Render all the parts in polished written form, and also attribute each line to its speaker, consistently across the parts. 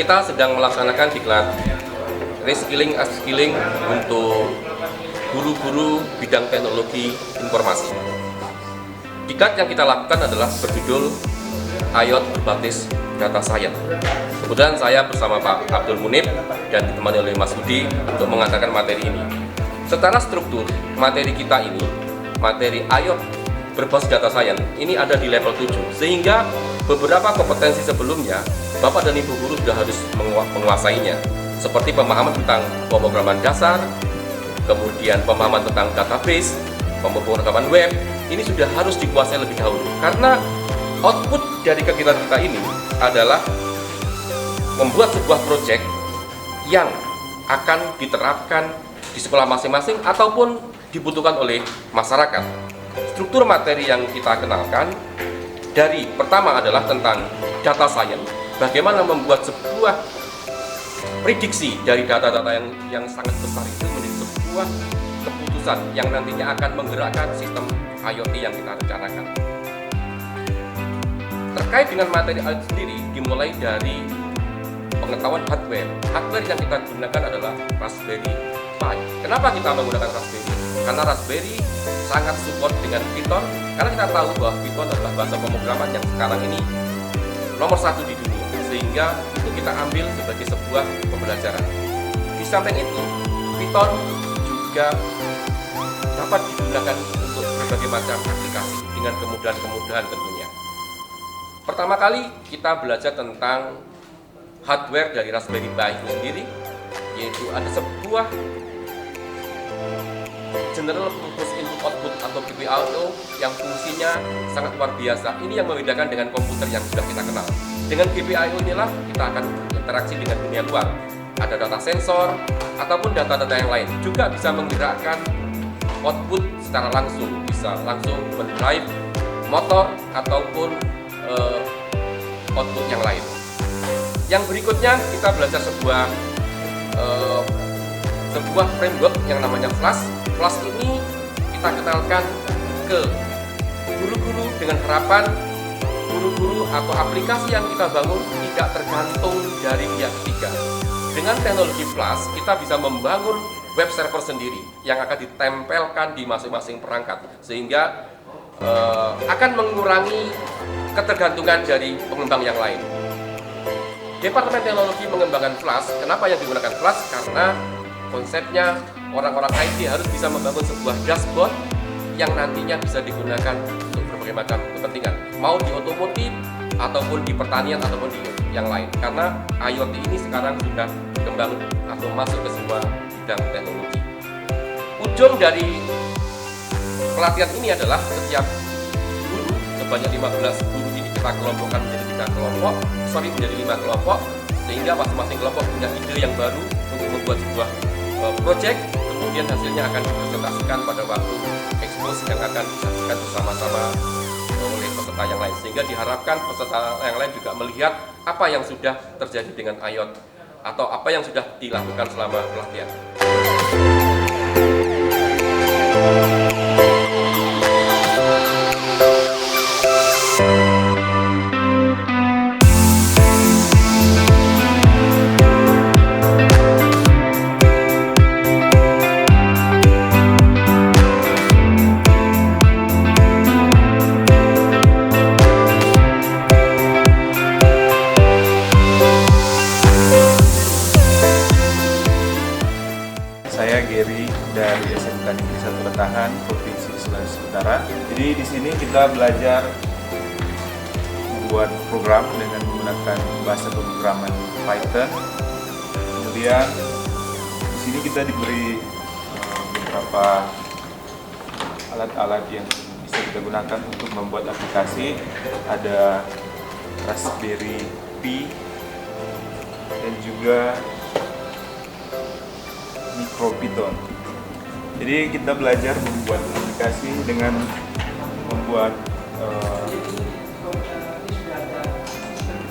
Speaker 1: kita sedang melaksanakan diklat reskilling upskilling untuk guru-guru bidang teknologi informasi. Diklat yang kita lakukan adalah berjudul IoT berbasis data science. Kemudian saya bersama Pak Abdul Munib dan ditemani oleh Mas Budi untuk mengadakan materi ini. Secara struktur, materi kita ini, materi IoT berbasis data science, ini ada di level 7. Sehingga beberapa kompetensi sebelumnya, Bapak dan Ibu guru sudah harus menguasainya. Seperti pemahaman tentang pemrograman dasar, kemudian pemahaman tentang database, pemrograman web, ini sudah harus dikuasai lebih dahulu. Karena output dari kegiatan kita ini adalah membuat sebuah proyek yang akan diterapkan di sekolah masing-masing ataupun dibutuhkan oleh masyarakat. Struktur materi yang kita kenalkan dari pertama adalah tentang data science, bagaimana membuat sebuah prediksi dari data-data yang sangat besar itu menjadi sebuah keputusan yang nantinya akan menggerakkan sistem IoT yang kita rencanakan. Terkait dengan materi IoT sendiri, dimulai dari pengetahuan hardware. Hardware yang kita gunakan adalah Raspberry Pi. Kenapa kita menggunakan Raspberry? Karena Raspberry sangat support dengan Python, karena kita tahu bahwa Python adalah bahasa pemrograman yang sekarang ini nomor 1 di dunia, sehingga itu kita ambil sebagai sebuah pembelajaran. Di samping itu, Python juga dapat digunakan untuk berbagai macam aplikasi dengan kemudahan-kemudahan tentunya. Pertama kali kita belajar tentang hardware dari Raspberry Pi itu sendiri, yaitu ada sebuah General Purpose Input Output atau GPIO yang fungsinya sangat luar biasa. Ini yang membedakan dengan komputer yang sudah kita kenal. Dengan GPIO inilah kita akan berinteraksi dengan dunia luar. Ada data sensor ataupun data-data yang lain. Juga bisa menggerakkan output secara langsung, bisa langsung mendrive motor ataupun output yang lain. Yang berikutnya kita belajar sebuah framework yang namanya Flash. Flash ini kita kenalkan ke guru-guru dengan harapan guru-guru atau aplikasi yang kita bangun tidak tergantung dari pihak ketiga. Dengan teknologi Flash kita bisa membangun web server sendiri yang akan ditempelkan di masing-masing perangkat, sehingga akan mengurangi ketergantungan dari pengembang yang lain. Departemen Teknologi mengembangkan Flash. Kenapa yang digunakan Flash? Karena konsepnya orang-orang IT harus bisa membangun sebuah dashboard yang nantinya bisa digunakan untuk berbagai macam kepentingan, mau di otomotif ataupun di pertanian ataupun di yang lain. Karena IoT ini sekarang sudah berkembang atau masuk ke sebuah bidang teknologi. Ujung dari pelatihan ini adalah setiap guru, sebanyak 15 guru ini kita kelompokkan menjadi 5 kelompok, sehingga masing-masing kelompok punya ide yang baru untuk membuat sebuah proyek, kemudian hasilnya akan dipresentasikan pada waktu ekspos yang akan disaksikan bersama-sama oleh peserta yang lain, sehingga diharapkan peserta yang lain juga melihat apa yang sudah terjadi dengan IoT atau apa yang sudah dilakukan selama pelatihan.
Speaker 2: Saya Gary dari SMK Negeri 1 Letahan, Provinsi Sulawesi Utara. Jadi di sini kita belajar membuat program dengan menggunakan bahasa pemrograman Python. Kemudian di sini kita diberi beberapa alat-alat yang bisa kita gunakan untuk membuat aplikasi. Ada Raspberry Pi dan juga MicroPython. Jadi kita belajar membuat aplikasi dengan membuat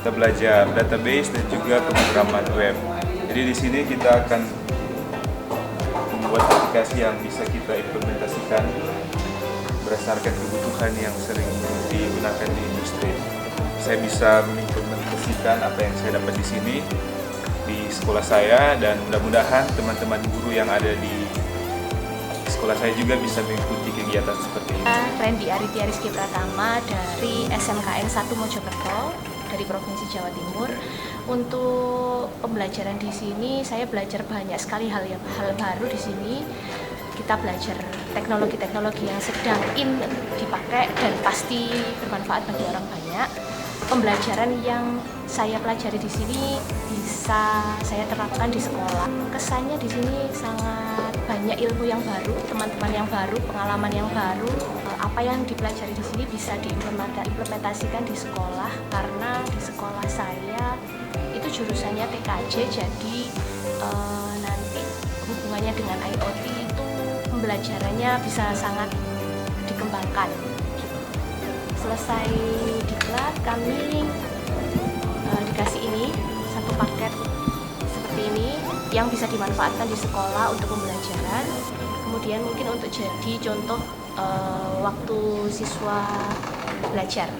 Speaker 2: kita belajar database dan juga pemrograman web. Jadi di sini kita akan membuat aplikasi yang bisa kita implementasikan berdasarkan kebutuhan yang sering digunakan di industri. Saya bisa mengimplementasikan apa yang saya dapat di sini di sekolah saya, dan mudah-mudahan teman-teman guru yang ada di sekolah saya juga bisa mengikuti kegiatan seperti ini.
Speaker 3: Randy Aritya Rizky Pratama dari SMKN 1 Mojokerto dari Provinsi Jawa Timur. Untuk pembelajaran di sini saya belajar banyak sekali hal baru di sini. Kita belajar teknologi-teknologi yang sedang dipakai dan pasti bermanfaat bagi orang banyak. Pembelajaran yang saya pelajari di sini bisa saya terapkan di sekolah. Kesannya di sini sangat banyak ilmu yang baru, teman-teman yang baru, pengalaman yang baru. Apa yang dipelajari di sini bisa diimplementasikan di sekolah, karena di sekolah saya itu jurusannya TKJ, jadi nanti hubungannya dengan IoT itu pembelajarannya bisa sangat dikembangkan. Selesai diklat, kami dikasih ini satu paket seperti ini yang bisa dimanfaatkan di sekolah untuk pembelajaran. Kemudian mungkin untuk jadi contoh waktu siswa belajar.